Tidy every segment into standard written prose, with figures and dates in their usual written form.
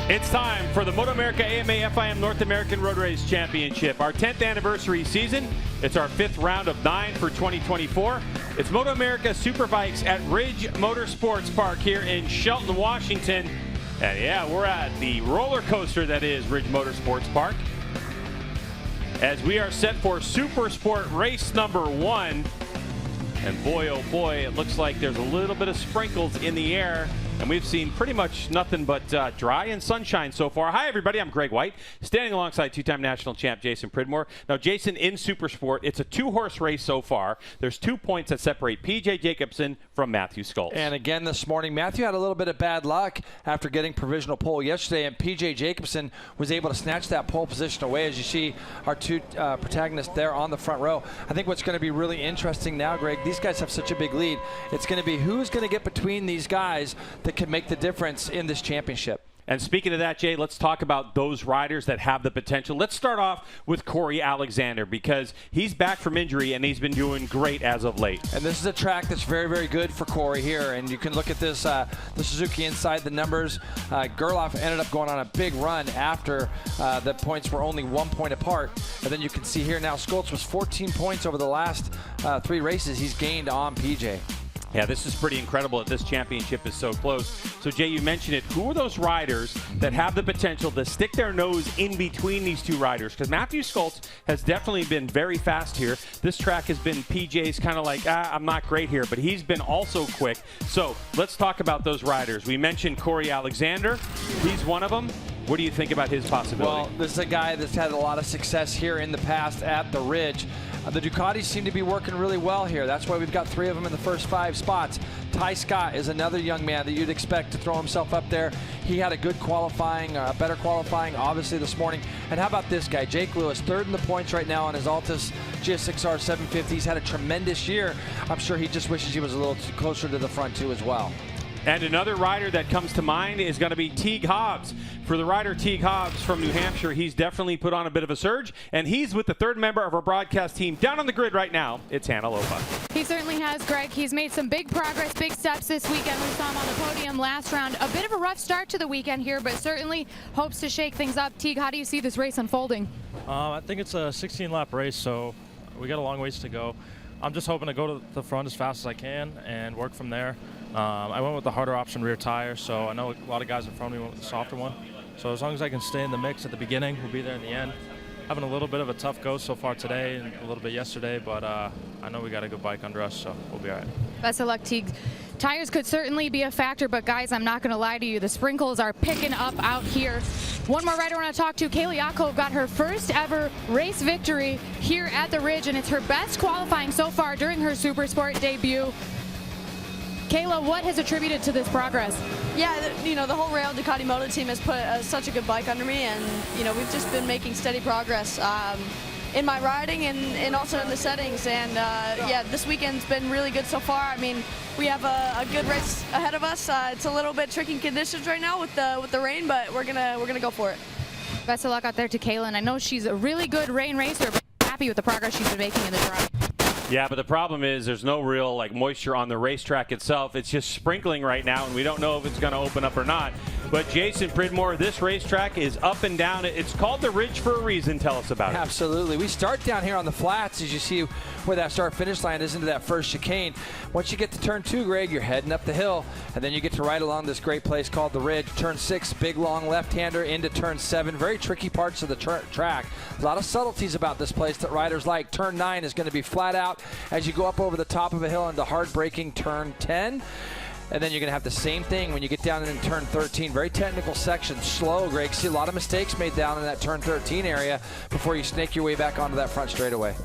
It's time for the MotoAmerica AMA FIM North American Road Race Championship, our 10th anniversary season. It's our 5th round of 9 for 2024. It's MotoAmerica Superbikes at Ridge Motorsports Park here in Shelton, Washington. And yeah, we're at the roller coaster that is Ridge Motorsports Park, as we are set for Supersport Race number 1. And boy, oh boy, it looks like there's a little bit of sprinkles in the air. And we've seen pretty much nothing but dry and sunshine so far. Hi, everybody. I'm Greg White, standing alongside two-time national champ Jason Pridmore. Now, Jason, in Supersport, it's a 2-horse race so far. There's 2 points that separate P.J. Jacobsen from Matthew Schultz. And again this morning, Matthew had a little bit of bad luck after getting provisional pole yesterday, and P.J. Jacobsen was able to snatch that pole position away. As you see our two protagonists there on the front row. I think what's going to be really interesting now, Greg, these guys have such a big lead. It's going to be who's going to get between these guys that can make the difference in this championship. And speaking of that, Jay, let's talk about those riders that have the potential. Let's start off with Corey Alexander, because he's back from injury and he's been doing great as of late. And this is a track that's very, very good for Corey here. And you can look at this, the Suzuki inside the numbers. Gerloff ended up going on a big run after the points were only 1 point apart. And then you can see here now, Schultz was 14 points over the last 3 races he's gained on PJ. Yeah, this is pretty incredible that this championship is so close. So, Jay, you mentioned it. Who are those riders that have the potential to stick their nose in between these 2 riders? Because Matthew Schultz has definitely been very fast here. This track has been PJ's kind of like, I'm not great here, but he's been also quick. So let's talk about those riders. We mentioned Corey Alexander. He's one of them. What do you think about his possibility? Well, this is a guy that's had a lot of success here in the past at the Ridge. The Ducatis seem to be working really well here. That's why we've got 3 of them in the first 5 spots. Ty Scott is another young man that you'd expect to throw himself up there. He had a good qualifying, better qualifying, obviously, this morning. And how about this guy, Jake Lewis, 3rd in the points right now on his Altus GS6R 750. He's had a tremendous year. I'm sure he just wishes he was a little closer to the front, too, as well. And another rider that comes to mind is going to be Teague Hobbs. For the rider Teague Hobbs from New Hampshire, he's definitely put on a bit of a surge, and he's with the 3rd member of our broadcast team down on the grid right now. It's Hannah Lopa. He certainly has, Greg. He's made some big progress, big steps this weekend. We saw him on the podium last round. A bit of a rough start to the weekend here, but certainly hopes to shake things up. Teague, how do you see this race unfolding? I think it's a 16-lap race, so we got a long ways to go. I'm just hoping to go to the front as fast as I can and work from there. I went with the harder option rear tire, so I know a lot of guys in front of me went with the softer one. So as long as I can stay in the mix at the beginning, we'll be there in the end. Having a little bit of a tough go so far today and a little bit yesterday, but I know we got a good bike under us, so we'll be all right. Best of luck, Teague. Tires could certainly be a factor, but guys, I'm not going to lie to you. The sprinkles are picking up out here. One more rider I want to talk to, Kaylee Yaakov, got her first ever race victory here at the Ridge, and it's her best qualifying so far during her Supersport debut. Kayla, what has attributed to this progress? Yeah, the whole Rail Ducati Moto team has put such a good bike under me, and we've just been making steady progress in my riding and also in the settings. And yeah, this weekend's been really good so far. I mean, we have a good race ahead of us. It's a little bit tricky conditions right now with the rain, but we're gonna go for it. Best of luck out there to Kayla, and I know she's a really good rain racer, but happy with the progress she's been making in the dry. Yeah, but the problem is there's no real moisture on the racetrack itself. It's just sprinkling right now, and we don't know if it's going to open up or not. But Jason Pridmore, this racetrack is up and down. It's called the Ridge for a reason. Tell us about it. Absolutely. We start down here on the flats, as you see where that start-finish line is, into that first chicane. Once you get to turn 2, Greg, you're heading up the hill, and then you get to ride along this great place called the Ridge. Turn 6, big long left-hander into turn 7. Very tricky parts of the track. A lot of subtleties about this place that riders like. Turn 9 is going to be flat out as you go up over the top of a hill into hard-braking turn 10. And then you're going to have the same thing when you get down in turn 13. Very technical section. Slow, Greg. See a lot of mistakes made down in that turn 13 area before you snake your way back onto that front straightaway.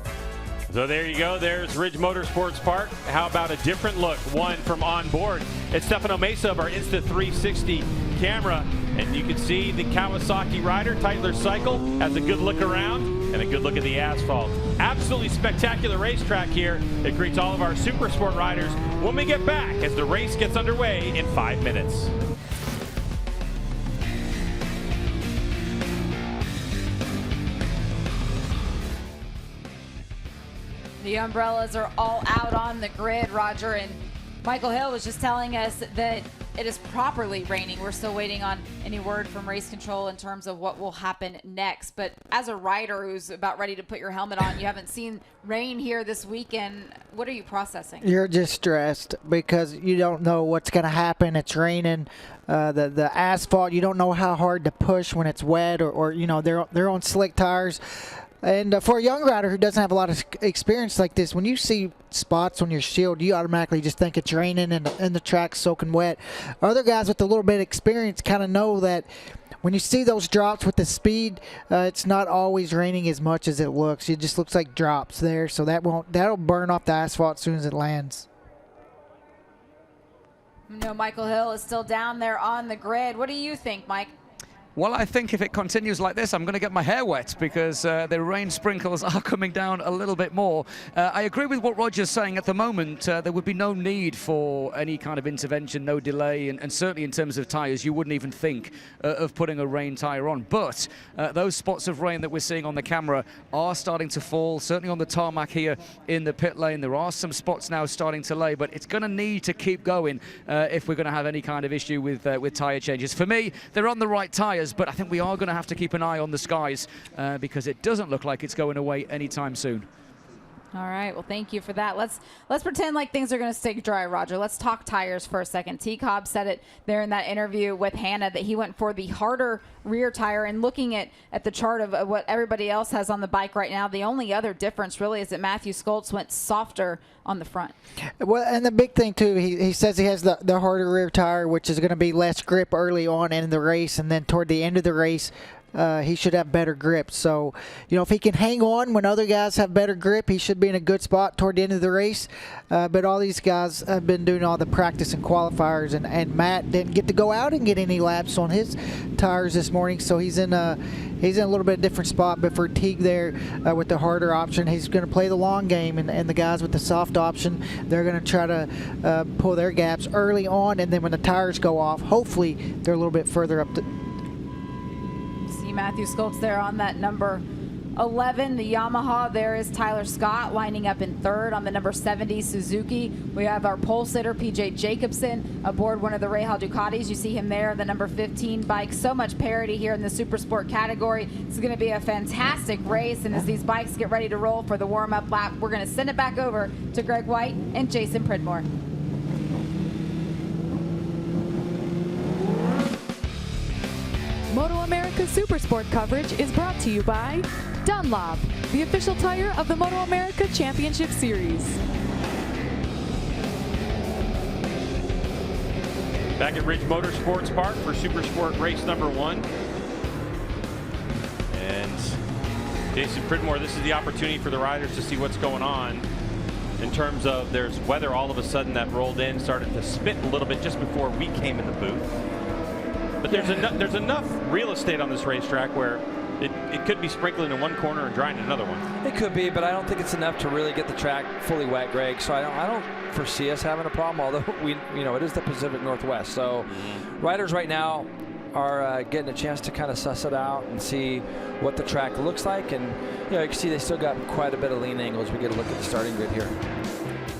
So there you go. There's Ridge Motorsports Park. How about a different look? One from on board. It's Stefano Mesa of our Insta360 camera. And you can see the Kawasaki rider, Tytler Cycle, has a good look around and a good look at the asphalt. Absolutely spectacular racetrack here. It greets all of our Supersport riders when we get back as the race gets underway in 5 minutes. The umbrellas are all out on the grid, Roger, and Michael Hill was just telling us that it is properly raining. We're still waiting on any word from race control in terms of what will happen next. But as a rider who's about ready to put your helmet on, you haven't seen rain here this weekend. What are you processing? You're just stressed because you don't know what's going to happen. It's raining. The asphalt, you don't know how hard to push when it's wet, or you know, they're on slick tires. And for a young rider who doesn't have a lot of experience like this, when you see spots on your shield, you automatically just think it's raining and the track's soaking wet. Other guys with a little bit of experience kind of know that when you see those drops with the speed, it's not always raining as much as it looks. It just looks like drops there, so that'll burn off the asphalt as soon as it lands. No, Michael Hill is still down there on the grid. What do you think, Mike? Well, I think if it continues like this, I'm going to get my hair wet because the rain sprinkles are coming down a little bit more. I agree with what Roger's saying. At the moment, there would be no need for any kind of intervention, no delay, and certainly in terms of tyres, you wouldn't even think of putting a rain tyre on. But those spots of rain that we're seeing on the camera are starting to fall, certainly on the tarmac here in the pit lane. There are some spots now starting to lay, but it's going to need to keep going if we're going to have any kind of issue with tyre changes. For me, they're on the right tyres, but I think we are going to have to keep an eye on the skies because it doesn't look like it's going away anytime soon. All right, well, thank you for that. Let's pretend like things are going to stay dry, Roger. Let's talk tires for a second. T. Cobb said it there in that interview with Hannah that he went for the harder rear tire, and looking at the chart of what everybody else has on the bike right now, the only other difference really is that Matthew Skoltz went softer on the front. Well, and the big thing too, he says he has the harder rear tire, which is going to be less grip early on in the race, and then toward the end of the race, he should have better grip. So, you know, if he can hang on when other guys have better grip, he should be in a good spot toward the end of the race. But all these guys have been doing all the practice and qualifiers, and Matt didn't get to go out and get any laps on his tires this morning, so he's in a little bit different spot. But for Teague there with the harder option, he's going to play the long game, and the guys with the soft option, they're going to try to pull their gaps early on, and then when the tires go off, hopefully they're a little bit further up Matthew Skoltz there on that number 11, the Yamaha. There is Tyler Scott lining up in third on the number 70 Suzuki. We have our pole sitter PJ Jacobson aboard one of the Rahal Ducatis. You see him there, the number 15 bike. So much parity here in the Supersport category. This is going to be a fantastic race, and as these bikes get ready to roll for the warm-up lap, we're going to send it back over to Greg White and Jason Pridmore. MotoAmerica Supersport coverage is brought to you by Dunlop, the official tire of the MotoAmerica Championship Series. Back at Ridge Motorsports Park for Supersport Race number 1. And Jason Pridmore, this is the opportunity for the riders to see what's going on in terms of there's weather all of a sudden that rolled in, started to spit a little bit just before we came in the booth. But there's enough real estate on this racetrack where it could be sprinkling in one corner and drying in another one. It could be, but I don't think it's enough to really get the track fully wet, Greg. So I don't foresee us having a problem. Although it is the Pacific Northwest, so riders right now are getting a chance to kind of suss it out and see what the track looks like. And you can see they still got quite a bit of lean angles. We get a look at the starting grid here.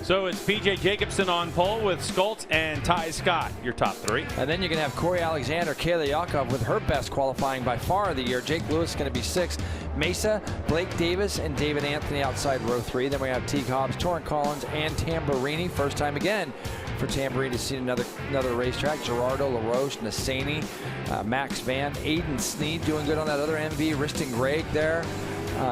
So it's PJ Jacobson on pole with Skoltz and Ty Scott, your top 3. And then you're going to have Corey Alexander, Kayla Yakov with her best qualifying by far of the year. Jake Lewis is going to be 6th. Mesa, Blake Davis, and David Anthony outside row 3. Then we have Teague Hobbs, Torrent Collins, and Tamburini. First time again for Tamburini to see another racetrack. Gerardo LaRoche, Nassani, Max Van, Aiden Sneed doing good on that other MV. Riston Gregg there.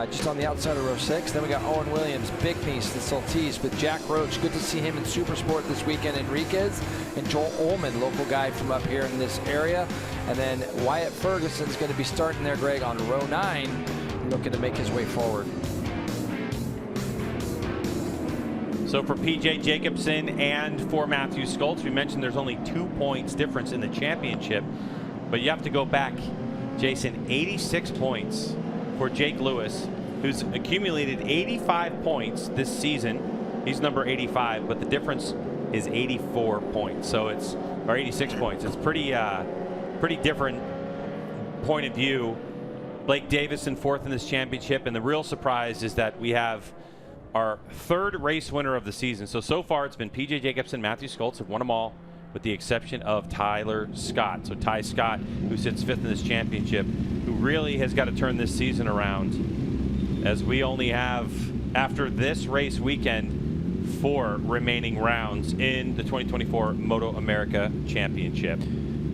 Just on the outside of row 6. Then we got Owen Williams, Bickney, the Saltese with Jack Roach. Good to see him in Supersport this weekend. Enriquez and Joel Ullman, local guy from up here in this area. And then Wyatt Ferguson's going to be starting there, Greg, on row 9, looking to make his way forward. So for PJ Jacobson and for Matthew Skoltz, we mentioned there's only 2 points difference in the championship, but you have to go back, Jason, 86 points for Jake Lewis, who's accumulated 85 points this season. He's number 85, but the difference is 84 points. So it's, or 86 points. It's pretty different point of view. Blake Davis in 4th in this championship, and the real surprise is that we have our 3rd race winner of the season. So far it's been PJ Jacobson, Matthew Skoltz have won them all. with the exception of Tyler Scott. So Ty Scott, who sits 5th in this championship, who really has got to turn this season around, as we only have, after this race weekend, 4 remaining rounds in the 2024 MotoAmerica Championship.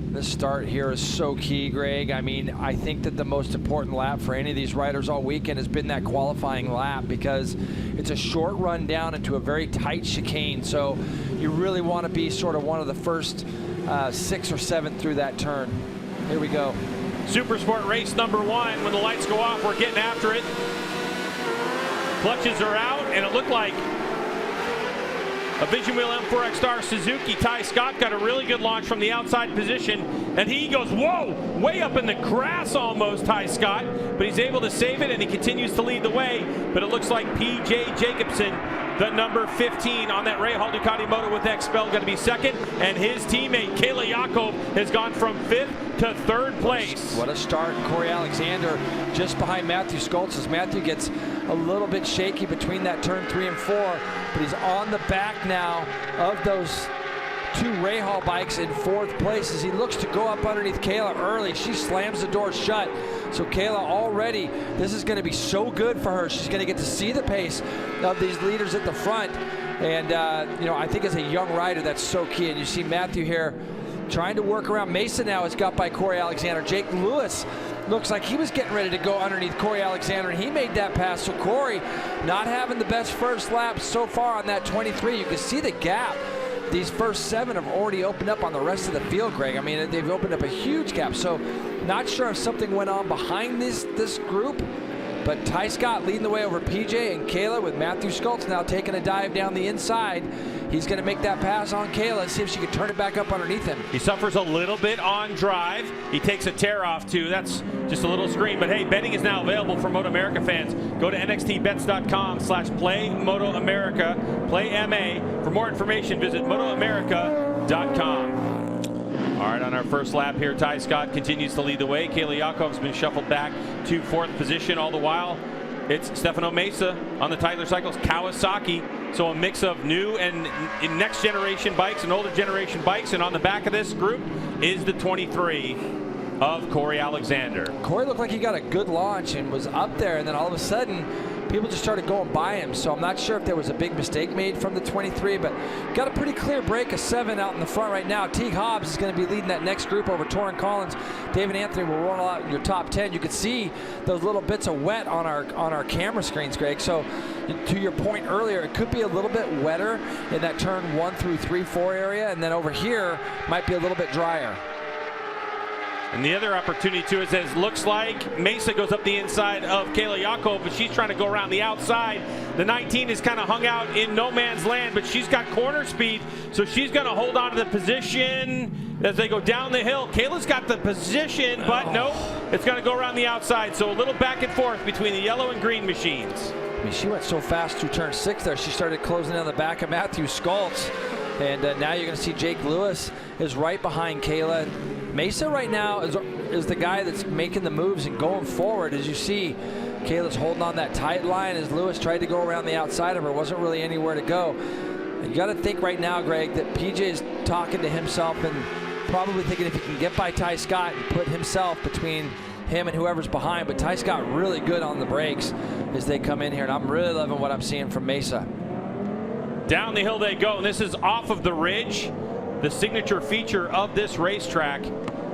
This start here is so key, Greg. I mean, I think that the most important lap for any of these riders all weekend has been that qualifying lap, because it's a short run down into a very tight chicane. So you really want to be sort of one of the first 6 or 7 through that turn. Here we go. Supersport race number 1. When the lights go off, we're getting after it. Clutches are out, and it looked like a Vision Wheel M4X Star Suzuki. Ty Scott got a really good launch from the outside position, and he goes, whoa, way up in the grass almost, Ty Scott, but he's able to save it, and he continues to lead the way. But it looks like PJ Jacobson, the number 15 on that Rahal Ducati motor with XPEL, going to be 2nd, and his teammate Kayla Yaakov has gone from 5th to 3rd place. What a start. Corey Alexander just behind Matthew Skoltz, as Matthew gets a little bit shaky between that turn 3 and 4, but he's on the back now of those 2 Rahal bikes in 4th place as he looks to go up underneath Kayla early. She slams the door shut. So Kayla already, this is going to be so good for her. She's going to get to see the pace of these leaders at the front. And, you know, I think as a young rider, that's so key. And you see Matthew here trying to work around. Mesa now is got by Corey Alexander. Jake Lewis looks like he was getting ready to go underneath Corey Alexander, and he made that pass. So Corey not having the best first lap so far on that 23. You can see the gap. These first 7 have already opened up on the rest of the field, Greg. I mean, they've opened up a huge gap. So not sure if something went on behind this group, but Ty Scott leading the way over PJ and Kayla, with Matthew Skoltz now taking a dive down the inside. He's going to make that pass on Kayla, see if she can turn it back up underneath him. He suffers a little bit on drive. He takes a tear off too. That's just a little screen. But hey, betting is now available for MotoAmerica fans. Go to nxtbets.com/play-MotoAmerica, play MA. For more information, visit MotoAmerica.com. All right, on our first lap here, Ty Scott continues to lead the way. Kayla Yaakov's been shuffled back to 4th position. All the while, it's Stefano Mesa on the Tyler Cycles Kawasaki. So a mix of new and next generation bikes and older generation bikes. And on the back of this group is the 23 of Corey Alexander. Corey looked like he got a good launch and was up there, and then all of a sudden people just started going by him. So I'm not sure if there was a big mistake made from the 23, but got a pretty clear break of 7 out in the front right now. Teague Hobbs is going to be leading that next group over Torrin Collins. David Anthony will roll out your top 10. You can see those little bits of wet on our camera screens, Greg. So to your point earlier, it could be a little bit wetter in that turn 1 through 3, 4 area, and then over here might be a little bit drier. And the other opportunity too is, as looks like Mesa goes up the inside of Kayla Yaakov, but she's trying to go around the outside. The 19 is kind of hung out in no man's land, but she's got corner speed, so she's going to hold on to the position as they go down the hill. Kayla's got the position, but nope, it's going to go around the outside. So a little back and forth between the yellow and green machines. I mean, she went so fast through turn 6 there. She started closing in on the back of Matthew Skoltz. And now you're going to see Jake Lewis is right behind Kayla. Mesa right now is the guy that's making the moves and going forward. As you see, Kayla's holding on that tight line as Lewis tried to go around the outside of her. Wasn't really anywhere to go. You got to think right now, Greg, that PJ is talking to himself and probably thinking if he can get by Ty Scott and put himself between him and whoever's behind. But Ty Scott really good on the brakes as they come in here, and I'm really loving what I'm seeing from Mesa. Down the hill they go, and this is off of the ridge, the signature feature of this racetrack.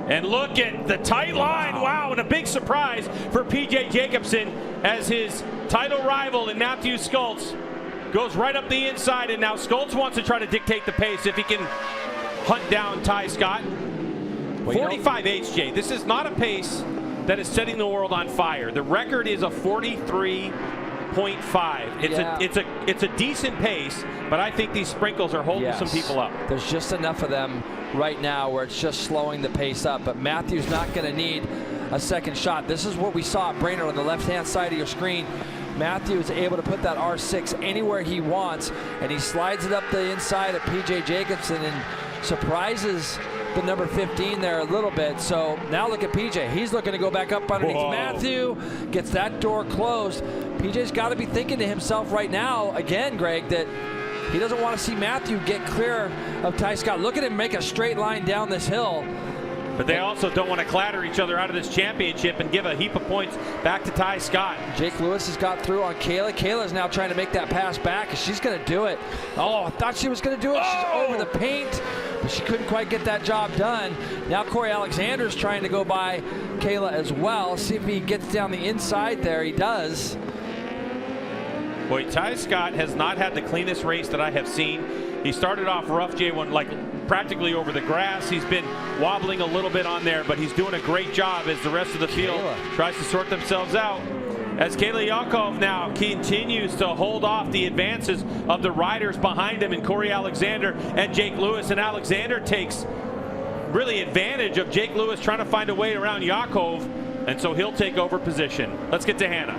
And look at the tight line. Wow, and a big surprise for PJ Jacobson as his title rival in Matthew Skoltz goes right up the inside, and now Skoltz wants to try to dictate the pace if he can hunt down Ty Scott. 45 HJ. This is not a pace that is setting the world on fire. The record is a 43.5. It's a decent pace, but I think these sprinkles are holding some people up. There's just enough of them right now where it's just slowing the pace up, but Matthew's not going to need a second shot. This is what we saw at Brainerd on the left-hand side of your screen. Matthew is able to put that R6 anywhere he wants, and he slides it up the inside of PJ Jacobson and surprises the number 15 there a little bit. So now look at PJ. He's looking to go back up underneath Matthew, gets that door closed. PJ's got to be thinking to himself right now, again, Greg, that he doesn't want to see Matthew get clear of Ty Scott. Look at him make a straight line down this hill. But they also don't want to clatter each other out of this championship and give a heap of points back to Ty Scott. Jake Lewis has got through on Kayla. Kayla's now trying to make that pass back, and she's going to do it. Oh, I thought she was going to do it. She's over the paint, but she couldn't quite get that job done. Now Corey Alexander's trying to go by Kayla as well. See if he gets down the inside there. He does. Boy, Ty Scott has not had the cleanest race that I have seen. He started off rough, J1, like practically over the grass. He's been wobbling a little bit on there, but he's doing a great job as the rest of the field tries to sort themselves out. As Kayla Yakov now continues to hold off the advances of the riders behind him in Corey Alexander and Jake Lewis. And Alexander takes really advantage of Jake Lewis trying to find a way around Yakov, and so he'll take over position. Let's get to Hannah.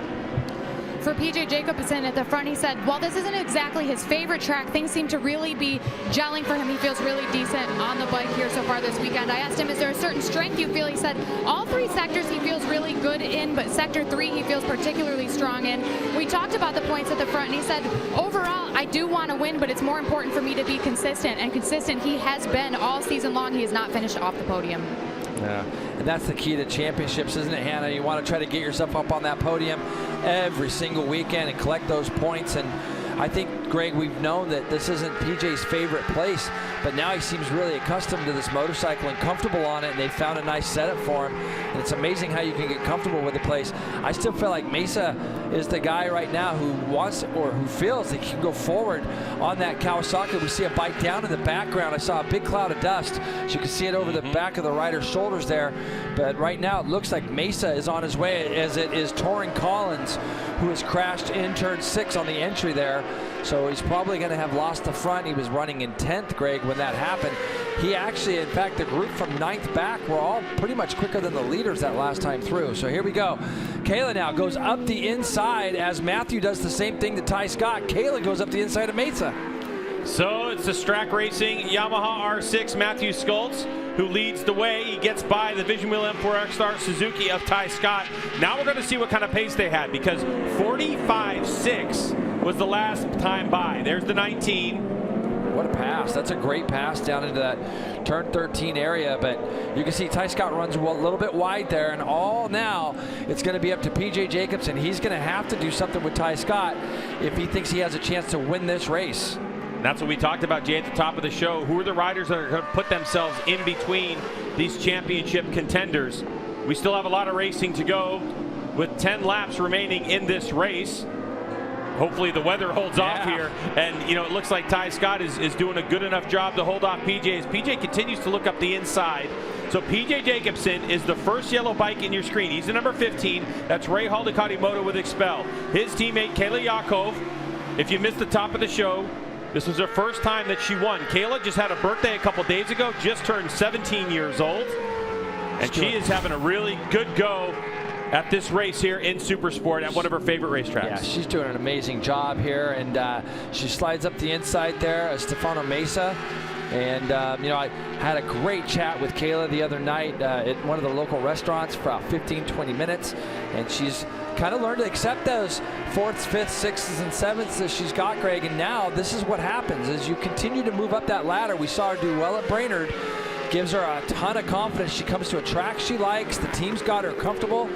For PJ Jacobson at the front, he said, while this isn't exactly his favorite track, things seem to really be gelling for him. He feels really decent on the bike here so far this weekend. I asked him, is there a certain strength you feel? He said all three sectors he feels really good in, but sector 3 he feels particularly strong in. We talked about the points at the front, and he said, overall, I do want to win, but it's more important for me to be consistent. And consistent he has been all season long. He has not finished off the podium. Yeah, and that's the key to championships, isn't it, Hannah? You want to try to get yourself up on that podium every single weekend and collect those points. And I think, Greg, we've known that this isn't PJ's favorite place, but now he seems really accustomed to this motorcycle and comfortable on it, and they found a nice setup for him. And it's amazing how you can get comfortable with the place. I still feel like Mesa is the guy right now who wants or who feels that he can go forward on that Kawasaki. We see a bike down in the background. I saw a big cloud of dust, so you can see it over the back of the rider's shoulders there. But right now it looks like Mesa is on his way, as it is Torrin Collins, who has crashed in turn 6 on the entry there. So he's probably going to have lost the front. He was running in 10th, Greg, when that happened. He actually, in fact, the group from 9th back were all pretty much quicker than the leaders that last time through. So here we go. Kayla now goes up the inside as Matthew does the same thing to Ty Scott. Kayla goes up the inside of Mesa. So it's the Strack Racing Yamaha R6 Matthew Schultz who leads the way. He gets by the Vision Wheel M4 X-Star Suzuki of Ty Scott. Now we're going to see what kind of pace they had, because 45.6 was the last time by. There's the 19. What a pass. That's a great pass down into that turn 13 area, but you can see Ty Scott runs a little bit wide there, and all now it's going to be up to PJ Jacobson. He's going to have to do something with Ty Scott if he thinks he has a chance to win this race. That's what we talked about, Jay, at the top of the show. Who are the riders that are going to put themselves in between these championship contenders? We still have a lot of racing to go with 10 laps remaining in this race. Hopefully the weather holds off here. And, you know, it looks like Ty Scott is doing a good enough job to hold off PJ as PJ continues to look up the inside. So PJ Jacobson is the first yellow bike in your screen. He's the number 15. That's Ray Hall Ducati Moto with Expel. His teammate, Kayla Yakov. If you missed the top of the show, this was her first time that she won. Kayla just had a birthday a couple days ago, just turned 17 years old. And she is having a really good go at this race here in Supersport at one of her favorite racetracks. Yeah, she's doing an amazing job here, and she slides up the inside there, Stefano Mesa. And, you know, I had a great chat with Kayla the other night at one of the local restaurants for about 15-20 minutes, and she's kind of learned to accept those 4th, 5th, 6th, and 7th that she's got, Greg. And now this is what happens as you continue to move up that ladder. We saw her do well at Brainerd. Gives her a ton of confidence. She comes to a track she likes. The team's got her comfortable.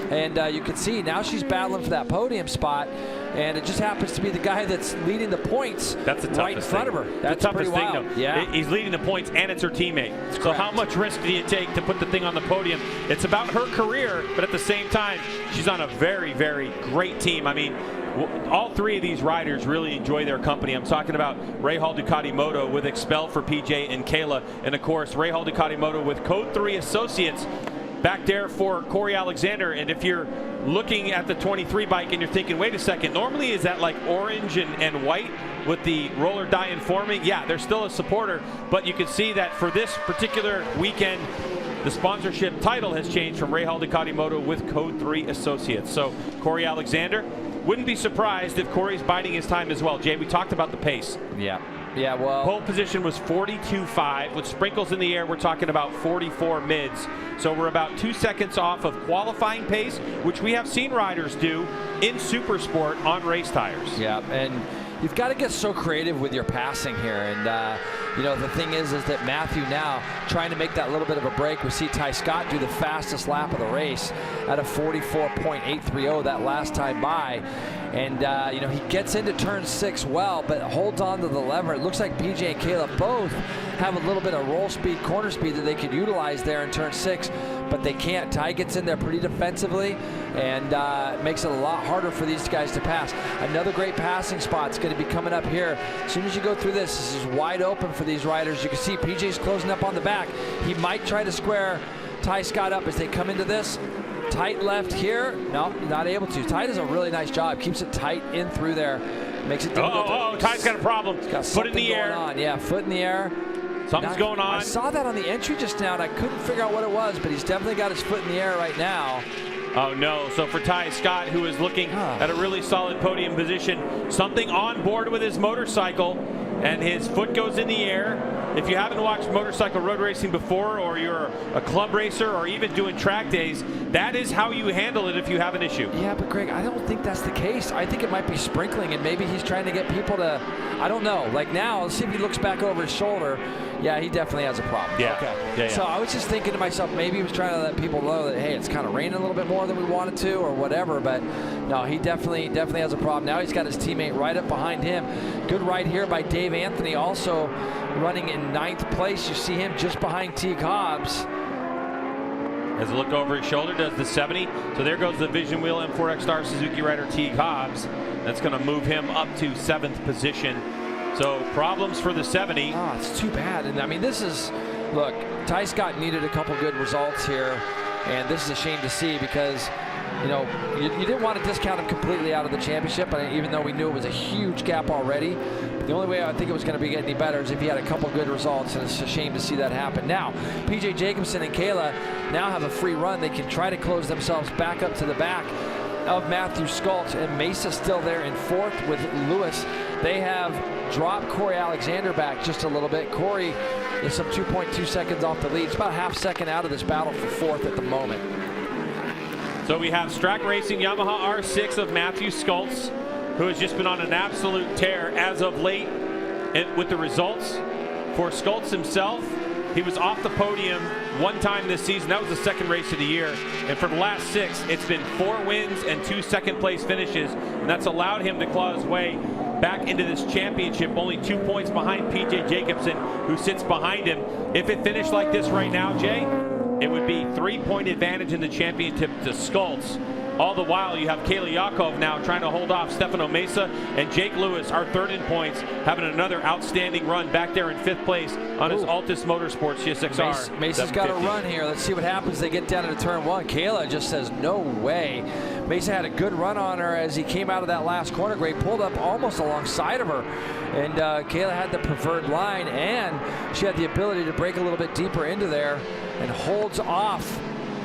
And you can see now she's battling for that podium spot. And it just happens to be the guy that's leading the points right in front of her. That's the toughest pretty thing, wild. though. Yeah. He's leading the points, and it's her teammate. So how much risk do you take to put the thing on the podium? It's about her career, but at the same time, she's on a very, very great team. I mean, all three of these riders really enjoy their company. I'm talking about Ray Hall Ducati Moto with Expel for PJ and Kayla. And, of course, Ray Hall Ducati Moto with Code 3 Associates back there for Corey Alexander. And if you're looking at the 23 bike and you're thinking, wait a second, normally is that like orange and white with the roller die informing? Yeah, they're still a supporter, but you can see that for this particular weekend, the sponsorship title has changed from Ray Hall Ducati Moto with Code 3 Associates. So Corey Alexander, wouldn't be surprised if Corey's biding his time as well. Jay, we talked about the pace. Yeah, well, pole position was 42.5. With sprinkles in the air, we're talking about 44 mids. So we're about 2 seconds off of qualifying pace, which we have seen riders do in Supersport on race tires. Yeah, and you've got to get so creative with your passing here. And you know, the thing is that Matthew now trying to make that little bit of a break. We see Ty Scott do the fastest lap of the race at a 44.830 that last time by. And you know, he gets into turn 6 well, but holds on to the lever. It looks like PJ and Caleb both have a little bit of roll speed, corner speed that they could utilize there in turn 6, but they can't. Ty gets in there pretty defensively and makes it a lot harder for these guys to pass. Another great passing spot is going to be coming up here. As soon as you go through this is wide open for these riders. You can see PJ's closing up on the back. He might try to square Ty Scott up as they come into this. Tight left here. No, not able to. Ty does a really nice job. Keeps it tight in through there. Makes it difficult. Ty's got a problem. He's got foot in the air. On. Yeah, foot in the air. Something's going on. I saw that on the entry just now, and I couldn't figure out what it was, but he's definitely got his foot in the air right now. Oh, no. So for Ty Scott, who is looking at a really solid podium position, something on board with his motorcycle, and his foot goes in the air. If you haven't watched motorcycle road racing before, or you're a club racer, or even doing track days, that is how you handle it if you have an issue. Yeah, but Greg, I don't think that's the case. I think it might be sprinkling, and maybe he's trying to get people to, I don't know. Like now, let's see if he looks back over his shoulder. Yeah, he definitely has a problem. Yeah. Okay. Yeah. So I was just thinking to myself, maybe he was trying to let people know that, hey, it's kind of raining a little bit more than we wanted to, or whatever. But no, he definitely has a problem. Now he's got his teammate right up behind him. Good ride here by Dave Anthony, also running in 9th place. You see him just behind Teague Hobbs. As a look over his shoulder, does the 70. So there goes the Vision Wheel M4X Star Suzuki rider Teague Hobbs. That's going to move him up to 7th position. So problems for the 70. Oh, it's too bad. And I mean, this is, look, Ty Scott needed a couple good results here, and this is a shame to see because, you know, you didn't want to discount him completely out of the championship, even though we knew it was a huge gap already. The only way I think it was going to be getting any better is if he had a couple good results, and it's a shame to see that happen. Now, PJ Jacobson and Kayla now have a free run. They can try to close themselves back up to the back of Matthew Sculch, and Mesa still there in 4th with Lewis. They have dropped Corey Alexander back just a little bit. Corey is some 2.2 seconds off the lead. It's about a half second out of this battle for 4th at the moment. So we have Strack Racing Yamaha R6 of Matthew Sculch, who has just been on an absolute tear as of late. And with the results for Sculch himself, he was off the podium one time this season. That was the 2nd race of the year. And for the last 6, it's been 4 wins and 2 second-place finishes. And that's allowed him to claw his way back into this championship, only 2 points behind PJ Jacobson, who sits behind him. If it finished like this right now, Jay, it would be 3-point advantage in the championship to Sculch. All the while, you have Kayla Yakov now trying to hold off Stefano Mesa, and Jake Lewis, our 3rd in points, having another outstanding run back there in 5th place on his Altus Motorsports GSX-R. Mesa's got a run here. Let's see what happens. They get down into turn 1. Kayla just says, no way. Mesa had a good run on her as he came out of that last corner. Greg pulled up almost alongside of her, and Kayla had the preferred line, and she had the ability to break a little bit deeper into there and holds off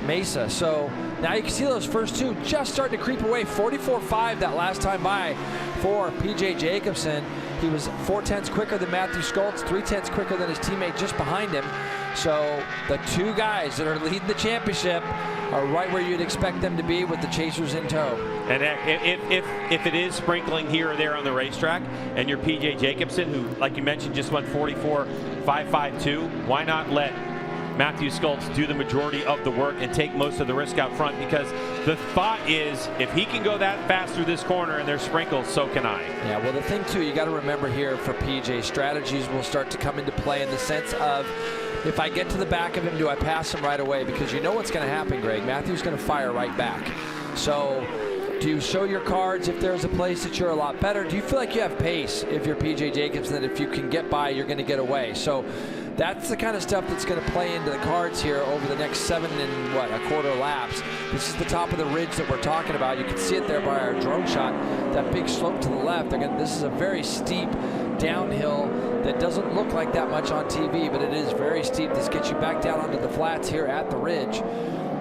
Mesa. So now you can see those first 2 just starting to creep away. 44.5 that last time by for PJ Jacobson. He was 0.4 quicker than Matthew Sculch, 0.3 quicker than his teammate just behind him. So the 2 guys that are leading the championship are right where you'd expect them to be with the chasers in tow. And if it is sprinkling here or there on the racetrack, and you're PJ Jacobson, who, like you mentioned, just went 44.552, why not let Matthew Sculch do the majority of the work and take most of the risk out front? Because the thought is, if he can go that fast through this corner and there's sprinkles, so can I. Yeah, well, the thing too, you got to remember here for PJ, strategies will start to come into play in the sense of, if I get to the back of him, do I pass him right away? Because you know what's going to happen, Greg. Matthew's going to fire right back. So do you show your cards if there's a place that you're a lot better? Do you feel like you have pace if you're PJ Jacobson, that if you can get by, you're going to get away? So that's the kind of stuff that's going to play into the cards here over the next 7 and a quarter laps. This is the top of the ridge that we're talking about. You can see it there by our drone shot, that big slope to the left. This is a very steep downhill that doesn't look like that much on TV, but it is very steep. This gets you back down onto the flats here at the ridge.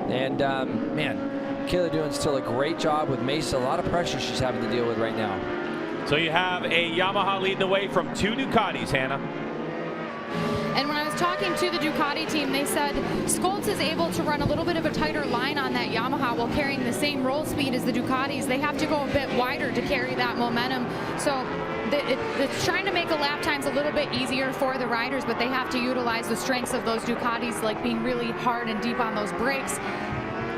And man, Kayla doing still a great job with Mesa. A lot of pressure she's having to deal with right now. So you have a Yamaha leading the way from 2 Ducatis, Hannah. And when I was talking to the Ducati team, they said Sculch is able to run a little bit of a tighter line on that Yamaha while carrying the same roll speed as the Ducatis. They have to go a bit wider to carry that momentum. So it's trying to make the lap times a little bit easier for the riders, but they have to utilize the strengths of those Ducatis, like being really hard and deep on those brakes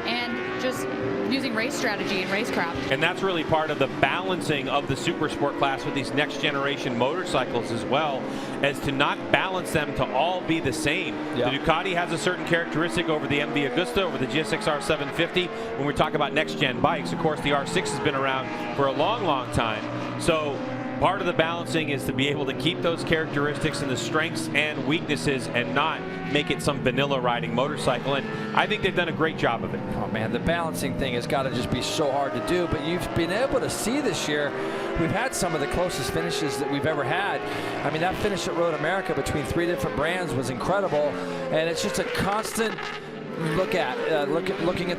and just using race strategy and racecraft. And that's really part of the balancing of the Supersport class with these next generation motorcycles, as well as to not balance them to all be the same. Yeah. The Ducati has a certain characteristic over the MV Agusta, over the GSX-R 750. When we talk about next gen bikes, of course the R6 has been around for a long time. So part of the balancing is to be able to keep those characteristics and the strengths and weaknesses and not make it some vanilla riding motorcycle. And I think they've done a great job of it. Oh man, the balancing thing has got to just be so hard to do, but you've been able to see this year, we've had some of the closest finishes that we've ever had. I mean, that finish at Road America between 3 different brands was incredible, and it's just a constant looking at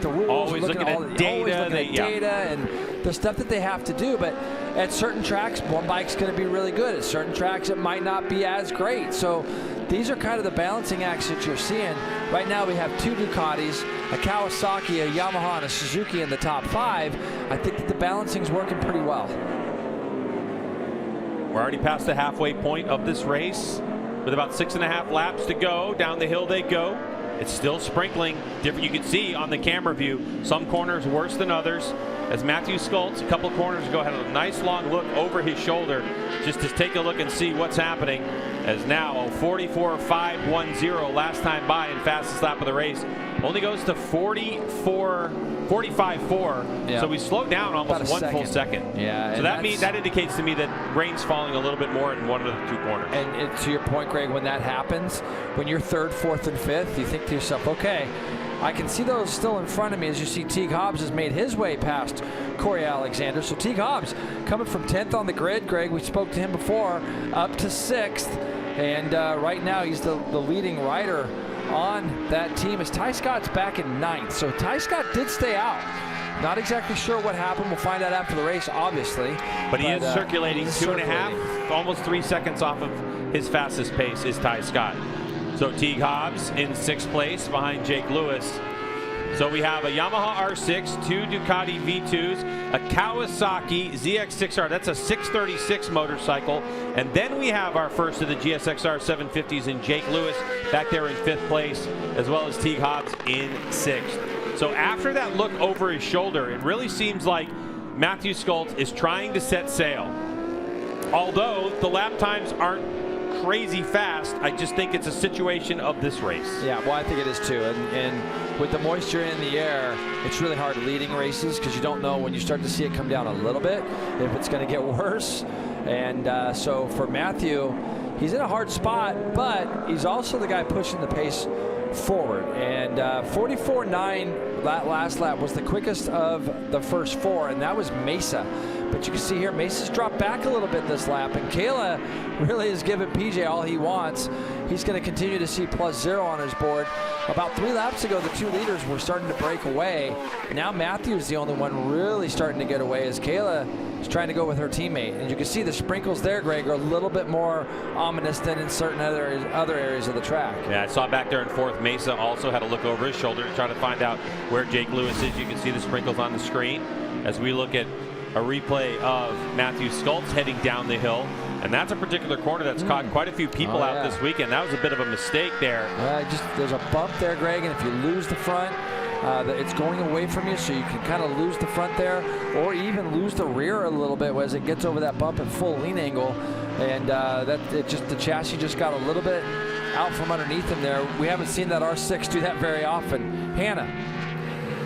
the rules, always looking at data and the stuff that they have to do. But at certain tracks, one bike's going to be really good. At certain tracks, it might not be as great. So these are kind of the balancing acts that you're seeing. Right now we have 2 Ducatis, a Kawasaki, a Yamaha, and a Suzuki in the top 5. I think that the balancing's working pretty well. We're already past the halfway point of this race with about 6.5 laps to go. Down the hill they go. It's still sprinkling. Different. You can see on the camera view, some corners worse than others. As Matthew Skoltz, a couple corners ago, had a nice long look over his shoulder just to take a look and see what's happening. As now 44.510 last time by and fastest lap of the race only goes to 45.4. Yeah. So we slowed down almost one full second. Yeah. So that indicates to me that rain's falling a little bit more in one of the 2 corners. And to your point, Greg, when that happens, when you're 3rd, 4th, and 5th, you think to yourself, okay, I can see those still in front of me. As you see, Teague Hobbs has made his way past Corey Alexander. So Teague Hobbs coming from 10th on the grid, Greg, we spoke to him before, up to 6th. And right now he's the leading rider on that team, as Ty Scott's back in 9th. So Ty Scott did stay out. Not exactly sure what happened. We'll find out after the race, obviously. But he is circulating 2.5, almost 3 seconds off of his fastest pace is Ty Scott. So Teague Hobbs in 6th place behind Jake Lewis. So we have a Yamaha R6, 2 Ducati V2s, a Kawasaki ZX6R. That's a 636 motorcycle. And then we have our first of the GSX-R 750s in Jake Lewis back there in 5th place, as well as Teague Hobbs in 6th. So after that look over his shoulder, it really seems like Matthew Skoltz is trying to set sail. Although the lap times aren't crazy fast, I just think it's a situation of this race. Yeah, well, I think it is too. And with the moisture in the air, it's really hard leading races because you don't know when you start to see it come down a little bit if it's going to get worse. And so for Matthew, he's in a hard spot, but he's also the guy pushing the pace forward. And 44.9 that last lap was the quickest of the first 4, and that was Mesa. But you can see here, Mesa's dropped back a little bit this lap, and Kayla really is giving PJ all he wants. He's going to continue to see +0 on his board. About 3 laps ago, the 2 leaders were starting to break away. Now Matthew's the only one really starting to get away, as Kayla is trying to go with her teammate. And you can see the sprinkles there, Greg, are a little bit more ominous than in certain other areas of the track. Yeah, I saw back there in 4th, Mesa also had a look over his shoulder to try to find out where Jake Lewis is. You can see the sprinkles on the screen as we look at a replay of Matthew Skoltz heading down the hill. And that's a particular corner that's caught quite a few people out this weekend. That was a bit of a mistake there. There's a bump there, Greg, and if you lose the front, it's going away from you, so you can kind of lose the front there, or even lose the rear a little bit as it gets over that bump in full lean angle. And the chassis just got a little bit out from underneath him there. We haven't seen that R6 do that very often. Hannah.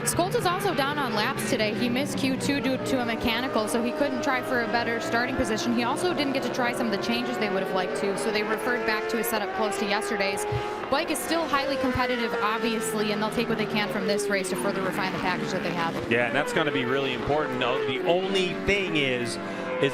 Skoltz is also down on laps today. He missed Q2 due to a mechanical, so he couldn't try for a better starting position. He also didn't get to try some of the changes they would have liked to, so they referred back to a setup close to yesterday's. Bike is still highly competitive, obviously, and they'll take what they can from this race to further refine the package that they have. Yeah, and that's going to be really important. The only thing is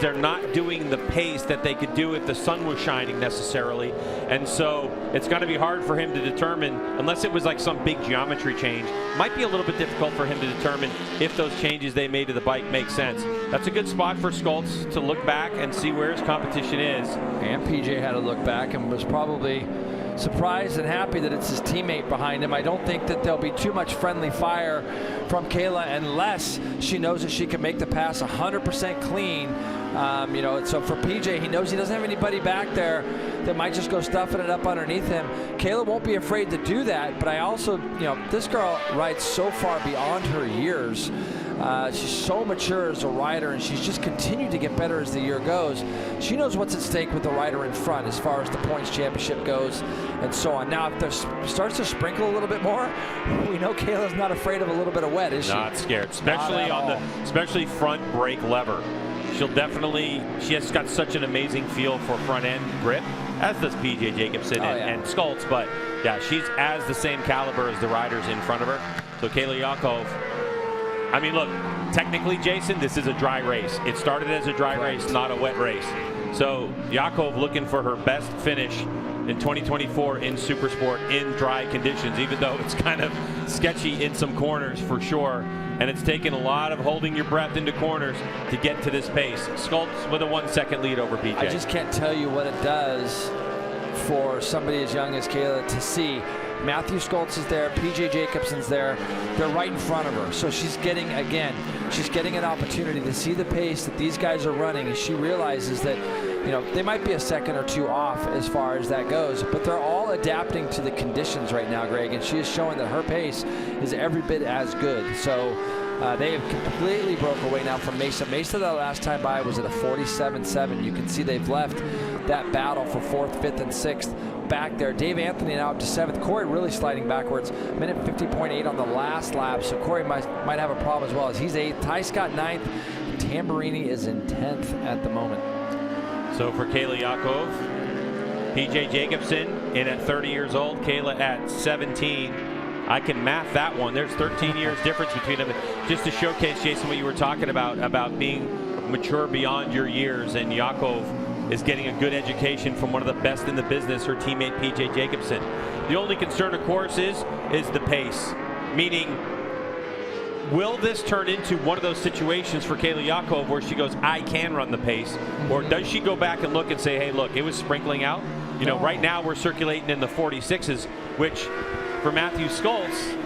they're not doing the pace that they could do if the sun was shining necessarily. And so it's going to be hard for him to determine, unless it was like some big geometry change, might be a little bit difficult for him to determine if those changes they made to the bike make sense. That's a good spot for Skoltz to look back and see where his competition is. And PJ had a look back and was probably surprised and happy that it's his teammate behind him. I don't think that there'll be too much friendly fire from Kayla unless she knows that she can make the pass 100% clean You know, so for PJ, he knows he doesn't have anybody back there that might just go stuffing it up underneath him. Kayla won't be afraid to do that, but I also, you know, this girl rides so far beyond her years. She's so mature as a rider, and she's just continued to get better as the year goes. She knows what's at stake with the rider in front as far as the points championship goes and so on. Now, if there starts to sprinkle a little bit more, we know Kayla's not afraid of a little bit of wet, is she? Not scared, especially on the front brake lever. She'll definitely, she has got such an amazing feel for front end grip, as does PJ Jacobson and Skoltz, but yeah, she's as the same caliber as the riders in front of her. So Kayla Yakov, I mean, look, technically, Jason, this is a dry race. It started as a dry race, not a wet race. So Yakov looking for her best finish in 2024 in Supersport in dry conditions, even though it's kind of sketchy in some corners for sure. And it's taken a lot of holding your breath into corners to get to this pace. Skoltz with a 1 second lead over PJ. I just can't tell you what it does for somebody as young as Kayla to see Matthew Skoltz is there, PJ Jacobson's there, they're right in front of her. So she's getting, again, she's getting an opportunity to see the pace that these guys are running, and she realizes that, you know, they might be a second or two off as far as that goes, but they're all adapting to the conditions right now, Greg, and she is showing that her pace is every bit as good. So they have completely broke away now from Mesa. Mesa, the last time by, was at a 47.7. You can see they've left that battle for 4th, 5th, and 6th back there. Dave Anthony now up to 7th. Corey really sliding backwards. Minute 50.8 on the last lap, so Corey might have a problem as well, as he's 8th. Ty Scott 9th. Tamburini is in 10th at the moment. So for Kayla Yakov, PJ Jacobson in at 30 years old, Kayla at 17. I can math that one. There's 13 years difference between them. Just to showcase, Jason, what you were talking about being mature beyond your years, and Yakov is getting a good education from one of the best in the business, her teammate PJ Jacobson. The only concern, of course, is the pace. Meaning, will this turn into one of those situations for Kayla Yakov where she goes, I can run the pace? Or does she go back and look and say, hey, look, it was sprinkling out? You know, right now we're circulating in the 46s, which for Matthew Skoltz,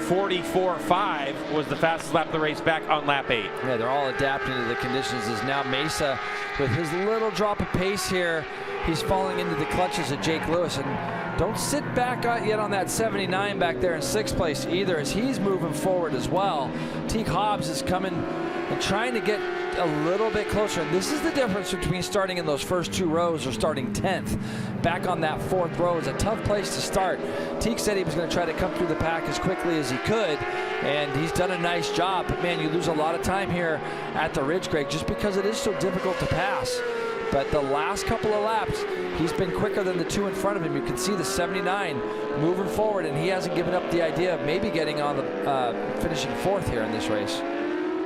44.5 was the fastest lap of the race back on lap 8. Yeah, they're all adapting to the conditions. As now Mesa, with his little drop of pace here, he's falling into the clutches of Jake Lewis. And don't sit back yet on that 79 back there in 6th place either, as he's moving forward as well. Teague Hobbs is coming and trying to get a little bit closer. And this is the difference between starting in those first 2 rows or starting 10th. Back on that 4th row is a tough place to start. Teague said he was going to try to come through the pack as quickly as he could, and he's done a nice job. But man, you lose a lot of time here at the Ridge, Greg, just because it is so difficult to pass. But the last couple of laps, he's been quicker than the 2 in front of him. You can see the 79 moving forward, and he hasn't given up the idea of maybe getting on the finishing 4th here in this race.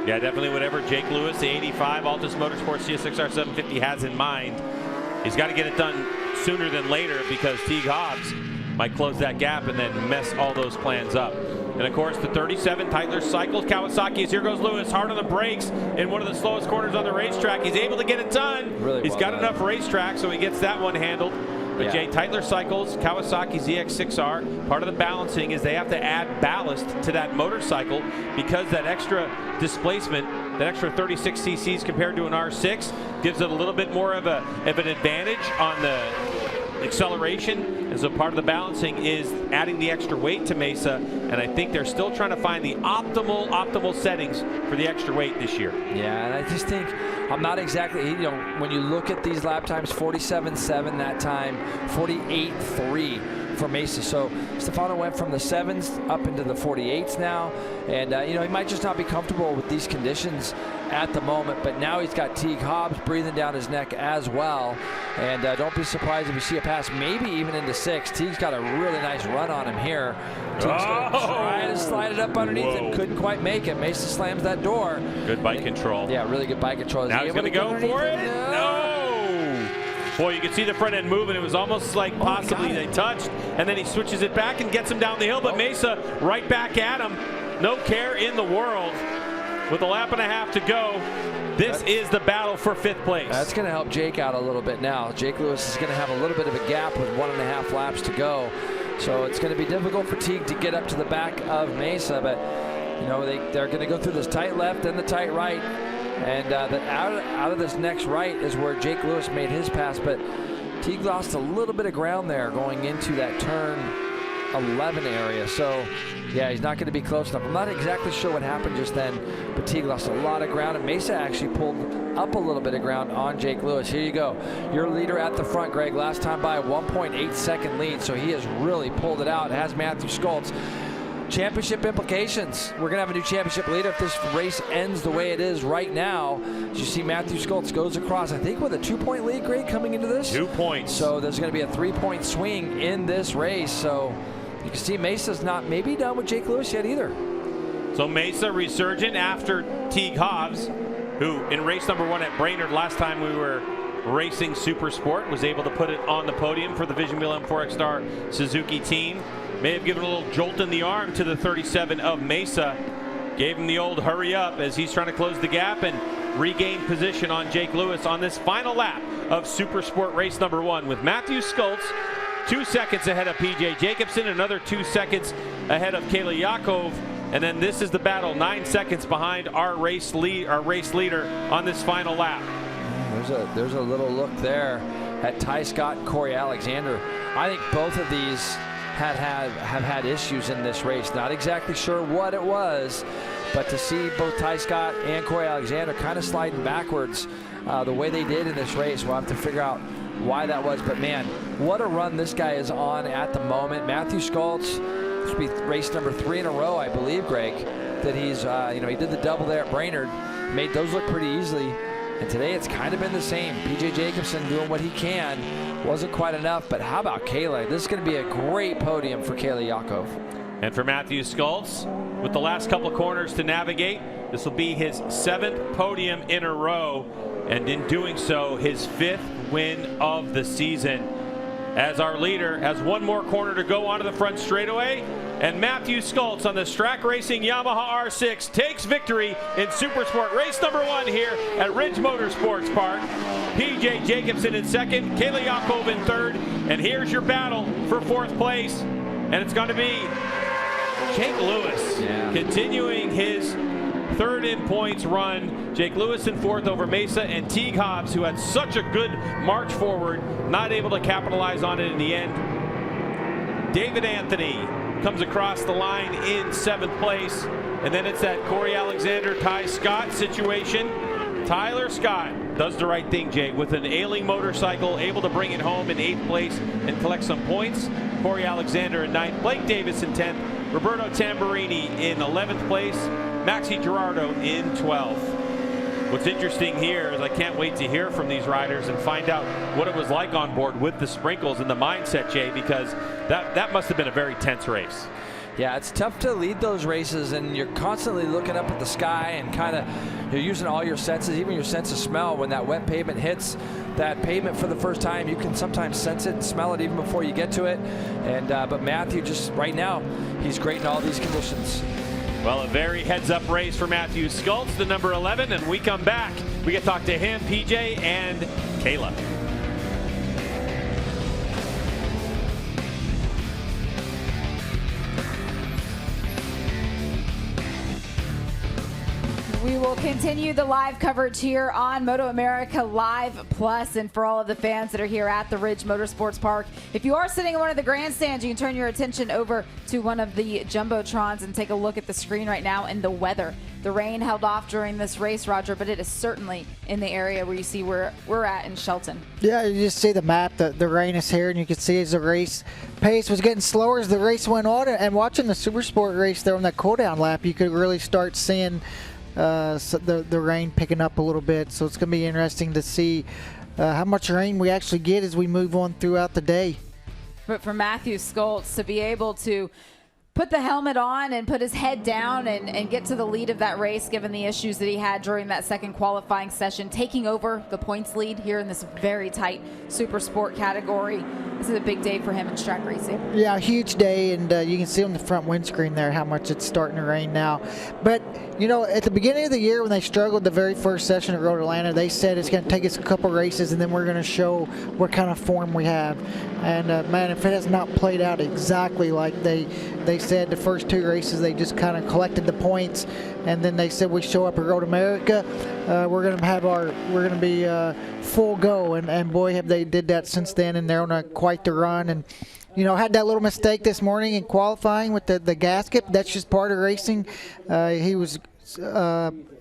Yeah, definitely whatever Jake Lewis, the 85 Altus Motorsports CS6R 750 has in mind, he's got to get it done sooner than later, because Teague Hobbs might close that gap and then mess all those plans up. And of course, the 37 Tytler cycles Kawasaki. Here goes Lewis, hard on the brakes in one of the slowest corners on the racetrack. He's able to get it done. Really He's got enough racetrack, so he gets that one handled. But Jay, Tytler cycles, Kawasaki ZX6R, part of the balancing is they have to add ballast to that motorcycle, because that extra displacement, that extra 36 cc's compared to an R6, gives it a little bit more of an advantage on the acceleration. And so part of the balancing is adding the extra weight to Mesa, and I think they're still trying to find the optimal settings for the extra weight this year. Yeah, and I just think I'm not exactly, you know, when you look at these lap times, 47.7 that time, 48.3 for Mesa. So Stefano went from the 7s up into the 48s now, and you know, he might just not be comfortable with these conditions at the moment, but now he's got Teague Hobbs breathing down his neck as well. And don't be surprised if you see a pass maybe even into 6. Teague's got a really nice run on him here. Teague's gonna try to slide it up underneath him, couldn't quite make it. Mesa slams that door. Good bike control. Yeah, really good bike control. Now he's gonna go for it. No! Boy, you can see the front end moving. It was almost like possibly they touched, and then he switches it back and gets him down the hill, but Mesa right back at him. No care in the world. With a lap and a half to go, this is the battle for 5th place. That's going to help Jake out a little bit now. Jake Lewis is going to have a little bit of a gap with 1.5 laps to go. So it's going to be difficult for Teague to get up to the back of Mesa, but You know, they're going to go through this tight left and the tight right. And out of this next right is where Jake Lewis made his pass, but Teague lost a little bit of ground there going into that turn 11 area. So, yeah, he's not going to be close enough. I'm not exactly sure what happened just then, but Teague lost a lot of ground, and Mesa actually pulled up a little bit of ground on Jake Lewis. Here you go. Your leader at the front, Greg. Last time by a 1.8 second lead, so he has really pulled it out. It has Matthew Schultz. Championship implications. We're going to have a new championship leader if this race ends the way it is right now. As you see, Matthew Schultz goes across, I think, with a 2-point lead, Greg, coming into this. 2 points. So there's going to be a 3-point swing in this race. So you can see Mesa's not maybe done with Jake Lewis yet either. So Mesa resurgent after Teague Hobbs, who in race number 1 at Brainerd last time we were racing Supersport, was able to put it on the podium for the Vision Wheel M4X Star Suzuki team. May have given a little jolt in the arm to the 37 of Mesa. Gave him the old hurry up as he's trying to close the gap and regain position on Jake Lewis on this final lap of Supersport race number 1, with Matthew Schultz 2 seconds ahead of PJ Jacobson, another 2 seconds ahead of Kayla Yakov. And then this is the battle, 9 seconds behind our race leader on this final lap. There's a little look there at Ty Scott and Corey Alexander. I think both of these have had issues in this race. Not exactly sure what it was, but to see both Ty Scott and Corey Alexander kind of sliding backwards the way they did in this race, we'll have to figure out why that was. But man, what a run this guy is on at the moment. Matthew Schultz, this will be race number 3 in a row, I believe, Greg, that he's he did the double there at Brainerd, made those look pretty easily. And today it's kind of been the same. PJ Jacobson doing what he can. Wasn't quite enough, but how about Kayla? This is going to be a great podium for Kayla Yakov. And for Matthew Schultz, with the last couple corners to navigate, this will be his 7th podium in a row, and in doing so, his 5th win of the season. As our leader has one more corner to go onto the front straightaway, and Matthew Schultz on the Strack Racing Yamaha R6 takes victory in Supersport race number 1 here at Ridge Motorsports Park. PJ Jacobson in 2nd, Kayla Yakov in 3rd, and here's your battle for 4th place, and it's going to be Jake Lewis continuing his 3rd in points run. Jake Lewis in 4th over Mesa, and Teague Hobbs, who had such a good march forward, not able to capitalize on it in the end. David Anthony comes across the line in 7th place, and then it's that Corey Alexander, Ty Scott situation. Tyler Scott does the right thing, Jake, with an ailing motorcycle, able to bring it home in 8th place and collect some points. Corey Alexander in 9th, Blake Davis in 10th, Roberto Tamburini in 11th place, Maxi Gerardo in 12th. What's interesting here is I can't wait to hear from these riders and find out what it was like on board with the sprinkles and the mindset, Jay, because that must have been a very tense race. Yeah, it's tough to lead those races, and you're constantly looking up at the sky and kind of you're using all your senses, even your sense of smell. When that wet pavement hits that pavement for the first time, you can sometimes sense it and smell it even before you get to it. And but Matthew, just right now, he's great in all these conditions. Well, a very heads-up race for Matthew Schultz, the number 11, and we come back. We get to talk to him, PJ, and Kayla. We will continue the live coverage here on MotoAmerica Live Plus, and for all of the fans that are here at the Ridge Motorsports Park, if you are sitting in one of the grandstands, you can turn your attention over to one of the Jumbotrons and take a look at the screen right now and the weather. The rain held off during this race, Roger, but it is certainly in the area where you see where we're at in Shelton. Yeah, you just see the map. The rain is here, and you can see as the race pace was getting slower as the race went on. And watching the Supersport race there on that cool-down lap, you could really start seeing the rain picking up a little bit. So it's going to be interesting to see how much rain we actually get as we move on throughout the day. But for Matthew Schultz to be able to put the helmet on and put his head down and get to the lead of that race, given the issues that he had during that second qualifying session, taking over the points lead here in this very tight super sport category. this is a big day for him in track racing. Yeah, a huge day, and you can see on the front windscreen there how much it's starting to rain now. But, you know, at the beginning of the year when they struggled the very first session at Road Atlanta, they said it's going to take us a couple races and then we're going to show what kind of form we have. And, man, if it has not played out exactly like they said the first 2 races, they just kind of collected the points, and then they said we show up at Road America, we're going to be full go, and boy, have they did that since then, and they're on quite the run. And you know, had that little mistake this morning in qualifying with the gasket. That's just part of racing. He was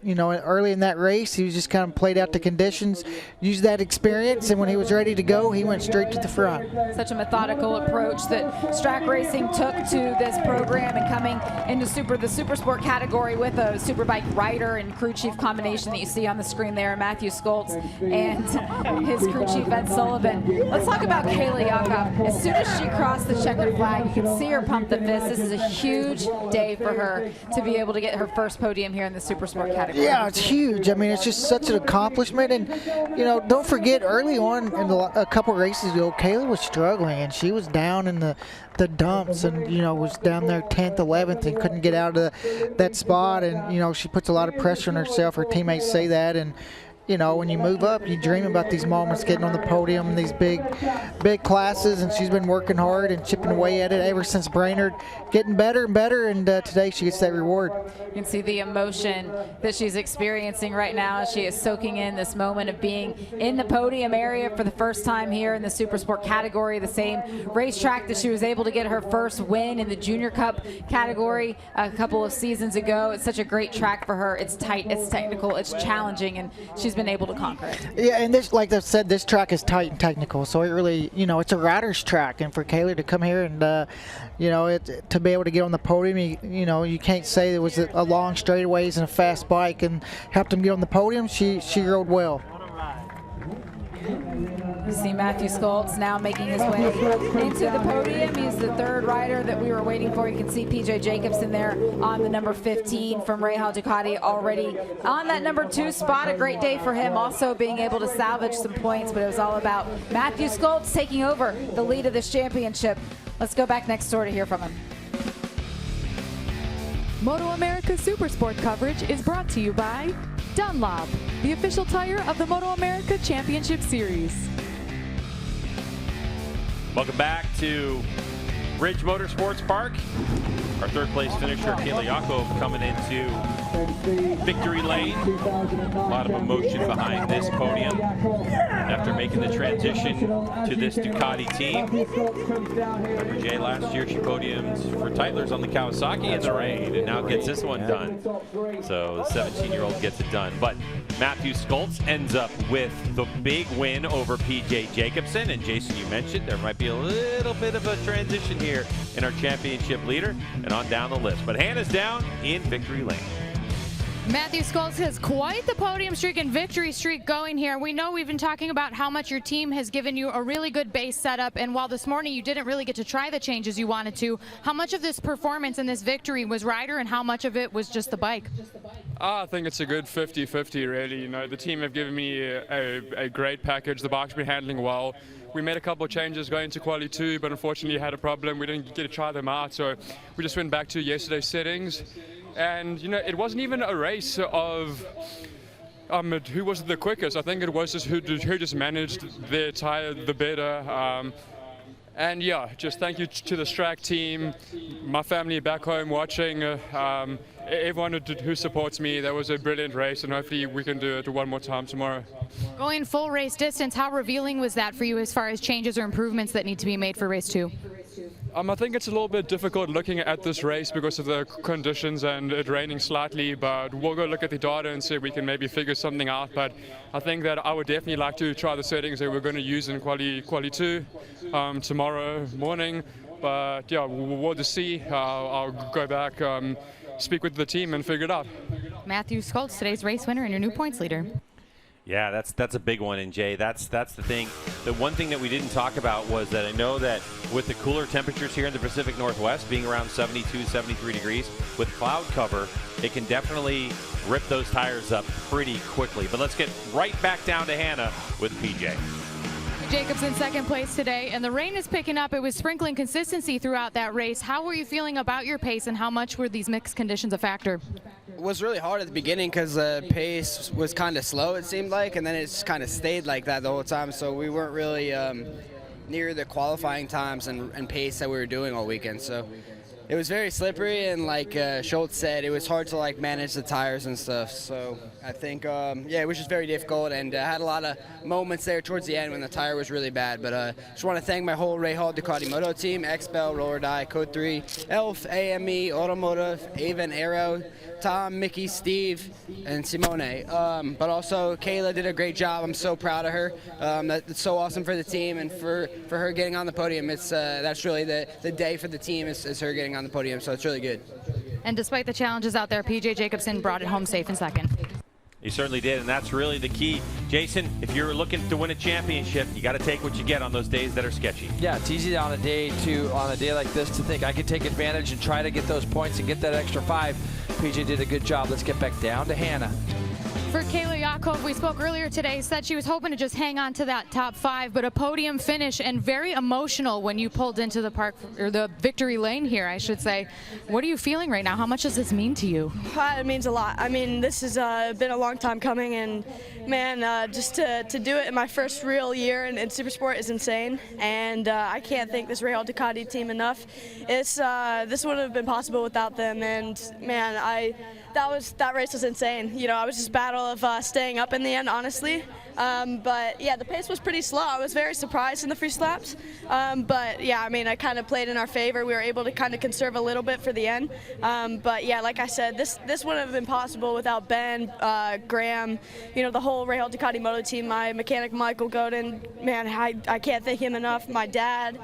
you know, early in that race, he was just kind of played out the conditions, used that experience, and when he was ready to go, he went straight to the front. Such a methodical approach that track racing took to this program, and coming into the Supersport category with a Superbike rider and crew chief combination that you see on the screen there, Matthew Skoltz and his crew chief Ed Sullivan. Let's talk about Kayla Yakov. As soon as she crossed the checkered flag, you can see her pump the fist. This is a huge day for her to be able to get her first podium here in the Supersport category. Yeah, it's huge. I mean, it's just such an accomplishment. And, you know, don't forget, early on in a couple races ago, Kayla was struggling, and she was down in the dumps, and, you know, was down there 10th, 11th, and couldn't get out of that spot. And, you know, she puts a lot of pressure on herself. Her teammates say that. And, you know, when you move up, you dream about these moments, getting on the podium in these big classes, and she's been working hard and chipping away at it ever since Brainerd, getting better and better, and today she gets that reward. You can see the emotion that she's experiencing right now. She is soaking in this moment of being in the podium area for the first time here in the Supersport category, the same racetrack that she was able to get her first win in the Junior Cup category a couple of seasons ago. It's such a great track for her. It's tight, it's technical, it's challenging, and she's been able to conquer it. Yeah, and this, like I said, this track is tight and technical, so it really, you know, it's a rider's track, and for Kayla to come here and, you know, to be able to get on the podium, you know, you can't say there was a long straightaways and a fast bike and helped him get on the podium. She rode well. You see Matthew Skoltz now making his way into the podium. He's the third rider that we were waiting for. You can see PJ Jacobson there on the number 15 from Rahal Ducati, already on that number 2 spot. A great day for him, also being able to salvage some points, but it was all about Matthew Skoltz taking over the lead of this championship. Let's go back next door to hear from him. MotoAmerica Supersport coverage is brought to you by Dunlop, the official tire of the MotoAmerica Championship Series. Welcome back to Ridge Motorsports Park. Our third place finisher, Kayla Yakov, coming into victory lane. A lot of emotion behind this podium after making the transition to this Ducati team. Remember, Jay, last year she podiumed for Tytlers on the Kawasaki in the rain, and now gets this one done. So the 17-year-old gets it done. But Matthew Skoltz ends up with the big win over PJ Jacobson. And Jason, you mentioned there might be a little bit of a transition here in our championship leader, and on down the list. But Hannah's down in victory lane. Matthew Skoltz has quite the podium streak and victory streak going here. We know we've been talking about how much your team has given you a really good base setup, and while this morning you didn't really get to try the changes you wanted to, how much of this performance and this victory was rider, and how much of it was just the bike? I think it's a good 50-50, really. You know, the team have given me a great package. The bike's been handling well. We made a couple of changes going into quali 2, but unfortunately had a problem. We didn't get to try them out, so we just went back to yesterday's settings. And, you know, it wasn't even a race of who was the quickest. I think it was just who just managed their tire the better. And yeah, just thank you to the Strack team, my family back home watching, everyone who supports me. That was a brilliant race, and hopefully we can do it one more time tomorrow. Going full race distance, how revealing was that for you as far as changes or improvements that need to be made for race 2? I think it's a little bit difficult looking at this race because of the conditions and it raining slightly, but we'll go look at the data and see if we can maybe figure something out. But I think that I would definitely like to try the settings that we're going to use in quali 2 tomorrow morning. But yeah, we'll just see. I'll go back, speak with the team and figure it out. Matthew Skoltz, today's race winner and your new points leader. Yeah, that's a big one, and Jay, that's the thing. The one thing that we didn't talk about was that I know that with the cooler temperatures here in the Pacific Northwest, being around 72, 73 degrees, with cloud cover, it can definitely rip those tires up pretty quickly. But let's get right back down to Hannah with PJ. Jacobsen second place today, and the rain is picking up. It was sprinkling consistency throughout that race. How were you feeling about your pace, and how much were these mixed conditions a factor? It was really hard at the beginning because the pace was kind of slow, it seemed like, and then it just kind of stayed like that the whole time, so we weren't really near the qualifying times and pace that we were doing all weekend. So it was very slippery, and like Schultz said, it was hard to like manage the tires and stuff. So I think, yeah, it was just very difficult, and I had a lot of moments there towards the end when the tire was really bad. But just want to thank my whole Rahal Ducati Moto team, XPEL, Roller Die, Code 3, ELF, AME, Automotive, Avon, Aero, Tom, Mickey, Steve, and Simone. But also Kayla did a great job. I'm so proud of her. That's so awesome for the team, and for her getting on the podium. It's that's really the day for the team is her getting on the podium, so it's really good. And despite the challenges out there, PJ Jacobsen brought it home safe in second. He certainly did, and that's really the key. Jason, if you're looking to win a championship, you got to take what you get on those days that are sketchy. Yeah, it's easy on a day like this to think I could take advantage and try to get those points and get that extra 5. PJ did a good job. Let's get back down to Hannah. For Kayla Yakov, we spoke earlier today, said she was hoping to just hang on to that top 5, but a podium finish, and very emotional when you pulled into the park, or the victory lane here, I should say. What are you feeling right now? How much does this mean to you? It means a lot. I mean, this has been a long time coming, and man, just to do it in my first real year in Supersport is insane, and I can't thank this Rahal Ducati team enough. It's this wouldn't have been possible without them, and man, that race was insane. You know, I was just battle of staying up in the end, honestly. But yeah, the pace was pretty slow. I was very surprised in the free slaps. But yeah, I mean, I kind of played in our favor. We were able to kind of conserve a little bit for the end. But yeah, like I said, this wouldn't have been possible without Ben, Graham, you know, the whole Rahal Ducati Moto team, my mechanic Michael Godin. Man, I can't thank him enough. My dad,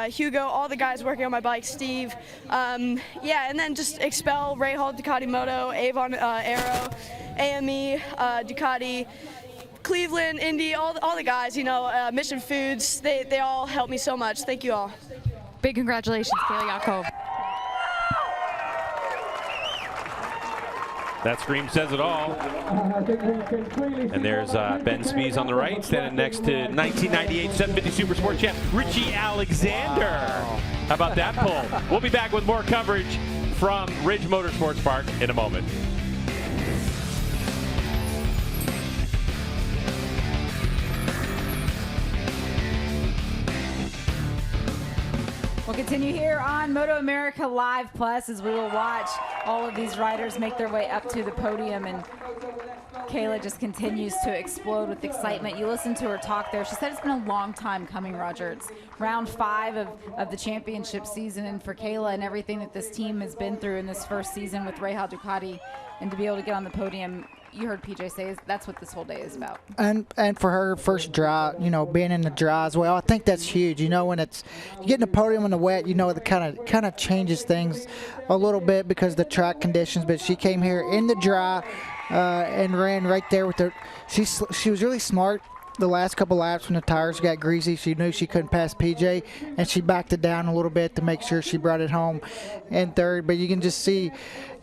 Hugo, all the guys working on my bike, Steve. Yeah, and then just XPEL, Rahal Ducati Moto, Avon, Aero, AME, Ducati, Cleveland, Indy, all the guys, you know, Mission Foods, they all helped me so much. Thank you all. Big congratulations, Kayla Yakov. That scream says it all. And there's Ben Spies on the right, standing next to 1998 750 Supersport champ Richie Alexander. How about that pull? We'll be back with more coverage from Ridge Motorsports Park in a moment. We'll continue here on MotoAmerica Live Plus as we will watch all of these riders make their way up to the podium, and Kayla just continues to explode with excitement. You listen to her talk there. She said it's been a long time coming, Roger. It's round 5 of the championship season, and for Kayla and everything that this team has been through in this first season with Rahal Ducati, and to be able to get on the podium, you heard PJ say that's what this whole day is about. And for her first dry, you know, being in the dry as well, I think that's huge. You know, when you get in the podium in the wet, you know, it kind of changes things a little bit because of the track conditions. But she came here in the dry and ran right there with her. She was really smart. The last couple laps when the tires got greasy, she knew she couldn't pass PJ, and she backed it down a little bit to make sure she brought it home in third. But you can just see,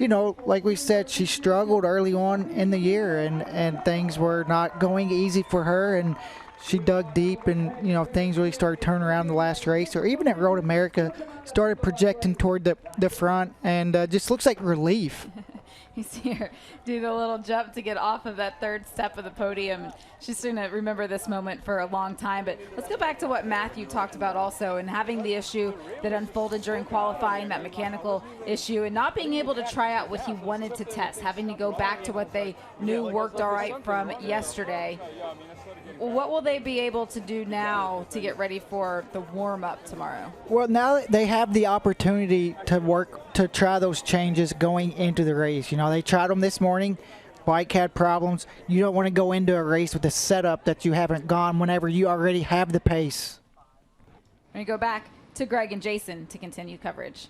you know, like we said, she struggled early on in the year, and things were not going easy for her, and she dug deep, and, you know, things really started turning around the last race, or even at MotoAmerica, started projecting toward the front, and just looks like relief. You see her do the little jump to get off of that third step of the podium. She's going to remember this moment for a long time. But let's go back to what Matthew talked about also, and having the issue that unfolded during qualifying, that mechanical issue, and not being able to try out what he wanted to test, having to go back to what they knew worked all right from yesterday. What will they be able to do now to get ready for the warm-up tomorrow? Well, now they have the opportunity to try those changes going into the race. You know, they tried them this morning. Bike had problems. You don't want to go into a race with a setup that you haven't gone whenever you already have the pace. We're going to go back to Greg and Jason to continue coverage.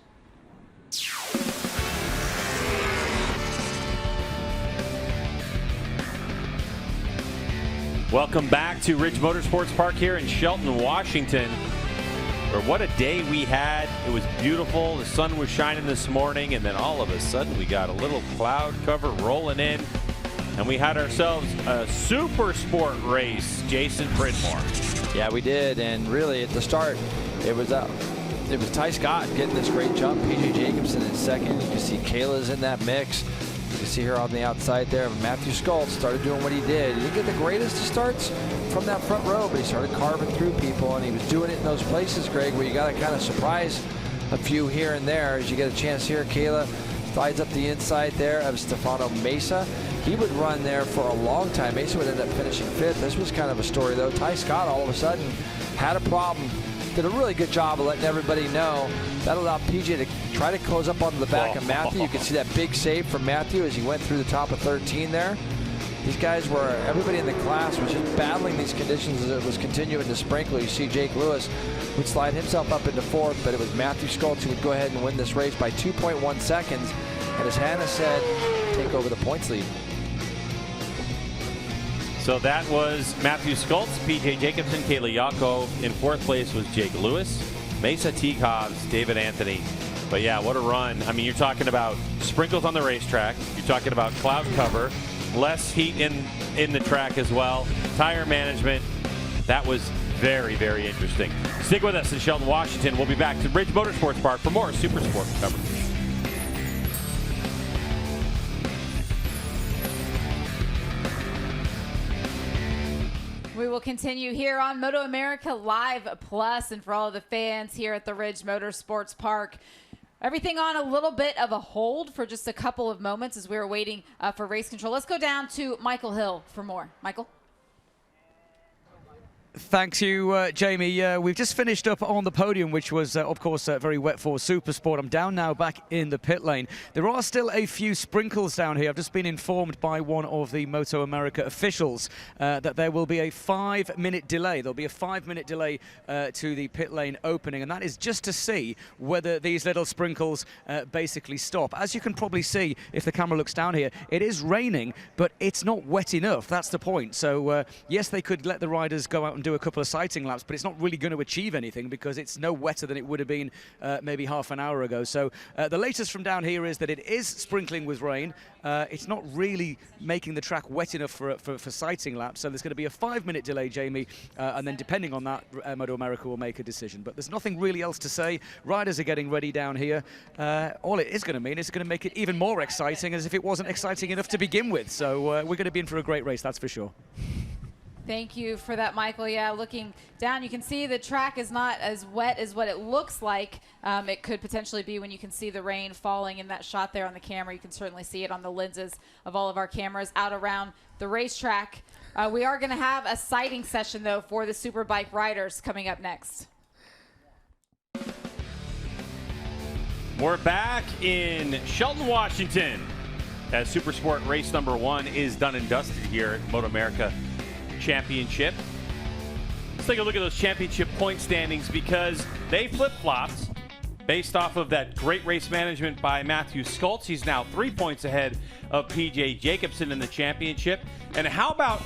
Welcome back to Ridge Motorsports Park here in Shelton, Washington. Where what a day we had. It was beautiful. The sun was shining this morning, and then all of a sudden we got a little cloud cover rolling in, and we had ourselves a Supersport race. Jason Pridmore. Yeah, we did, and really at the start, it was Ty Scott getting this great jump. PJ Jacobson in second. You can see Kayla's in that mix. You can see her on the outside there. Matthew Schultz started doing what he did. He didn't get the greatest of starts from that front row, but he started carving through people, and he was doing it in those places, Greg, where you got to kind of surprise a few here and there as you get a chance here. Kayla slides up the inside there of Stefano Mesa. He would run there for a long time. Mesa would end up finishing 5th. This was kind of a story, though. Ty Scott all of a sudden had a problem. Did a really good job of letting everybody know. That allowed PJ to try to close up onto the back of Matthew. You can see that big save from Matthew as he went through the top of 13 there. These guys were, everybody in the class was just battling these conditions as it was continuing to sprinkle. You see Jake Lewis would slide himself up into 4th, but it was Matthew Schultz who would go ahead and win this race by 2.1 seconds. And as Hannah said, take over the points lead. So that was Matthew Schultz, PJ Jacobson, Kayla Yako. In 4th place was Jake Lewis, Mesa Teague Hobbs, David Anthony. But yeah, what a run. I mean, you're talking about sprinkles on the racetrack. You're talking about cloud cover, less heat in the track as well, tire management. That was very, very interesting. Stick with us in Shelton, Washington. We'll be back to Ridge Motorsports Park for more Supersport coverage. We will continue here on MotoAmerica Live Plus, and for all of the fans here at the Ridge Motorsports Park, everything on a little bit of a hold for just a couple of moments as we were waiting for race control. Let's go down to Michael Hill for more. Michael? Thanks you, Jamie. We've just finished up on the podium, which was, of course, very wet for Supersport. I'm down now back in the pit lane. There are still a few sprinkles down here. I've just been informed by one of the MotoAmerica officials that there will be a 5-minute delay. There'll be a 5-minute delay to the pit lane opening, and that is just to see whether these little sprinkles basically stop. As you can probably see, if the camera looks down here, it is raining, but it's not wet enough. That's the point. So, yes, they could let the riders go out and do a couple of sighting laps, but it's not really going to achieve anything because it's no wetter than it would have been maybe half an hour ago. So the latest from down here is that it is sprinkling with rain. It's not really making the track wet enough for sighting laps, so there's going to be a 5-minute delay, Jamie, and then depending on that, MotoAmerica will make a decision. But there's nothing really else to say. Riders are getting ready down here. All it is going to mean is it's going to make it even more exciting, as if it wasn't exciting enough to begin with. So we're going to be in for a great race, that's for sure. Thank you for that, Michael. Yeah, looking down, you can see the track is not as wet as what it looks like. It could potentially be when you can see the rain falling in that shot there on the camera. You can certainly see it on the lenses of all of our cameras out around the racetrack. We are going to have a sighting session, though, for the Superbike riders coming up next. We're back in Shelton, Washington, as Supersport Race number 1 is done and dusted here at MotoAmerica Championship. Let's take a look at those championship point standings because they flip-flopped based off of that great race management by Matthew Schultz. He's now 3 points ahead of PJ Jacobson in the championship. And how about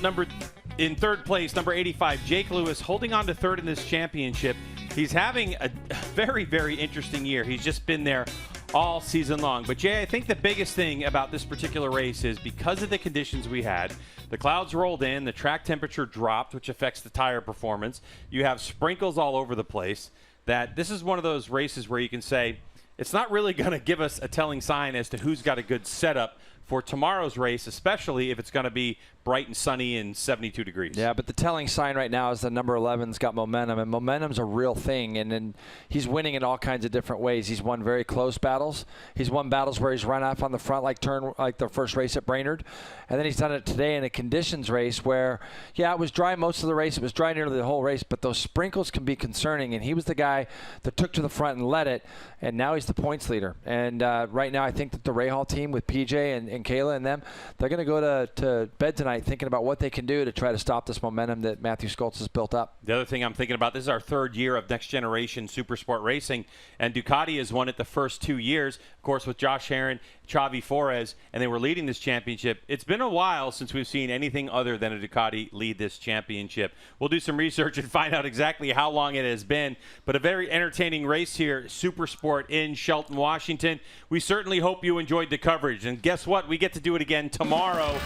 in 3rd place, number 85, Jake Lewis, holding on to 3rd in this championship. He's having a very, very interesting year. He's just been there all season long. But Jay, I think the biggest thing about this particular race is because of the conditions we had, the clouds rolled in, the track temperature dropped, which affects the tire performance. You have sprinkles all over the place. That this is one of those races where you can say it's not really going to give us a telling sign as to who's got a good setup for tomorrow's race, especially if it's going to be bright and sunny and 72 degrees. Yeah, but the telling sign right now is the number 11's got momentum, and momentum's a real thing, and he's winning in all kinds of different ways. He's won very close battles. He's won battles where he's run off on the front like the first race at Brainerd, and then he's done it today in a conditions race where, yeah, it was dry most of the race. It was dry nearly the whole race, but those sprinkles can be concerning, and he was the guy that took to the front and led it, and now he's the points leader. And right now I think that the Rahal team with PJ and Kayla and them, they're going to go to bed tonight thinking about what they can do to try to stop this momentum that Matthew Schultz has built up. The other thing I'm thinking about, this is our 3rd year of next generation Supersport racing, and Ducati has won it the first 2 years, of course, with Josh Herron, Xavi Forés, and they were leading this championship. It's been a while since we've seen anything other than a Ducati lead this championship. We'll do some research and find out exactly how long it has been, but a very entertaining race here, Supersport in Shelton, Washington. We certainly hope you enjoyed the coverage, and guess what? We get to do it again tomorrow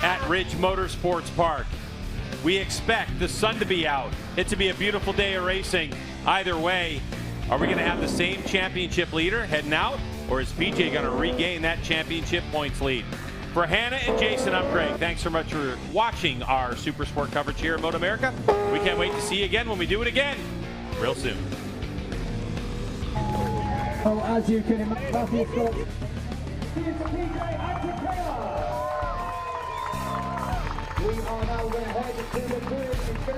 at Ridge Motorsports Park. We expect the sun to be out. It to be a beautiful day of racing. Either way, are we going to have the same championship leader heading out, or is PJ going to regain that championship points lead? For Hannah and Jason, I'm Greg. Thanks so much for watching our Supersport coverage here at MotoAmerica. We can't wait to see you again when we do it again real soon. Well, as you can imagine, we are now going to head to the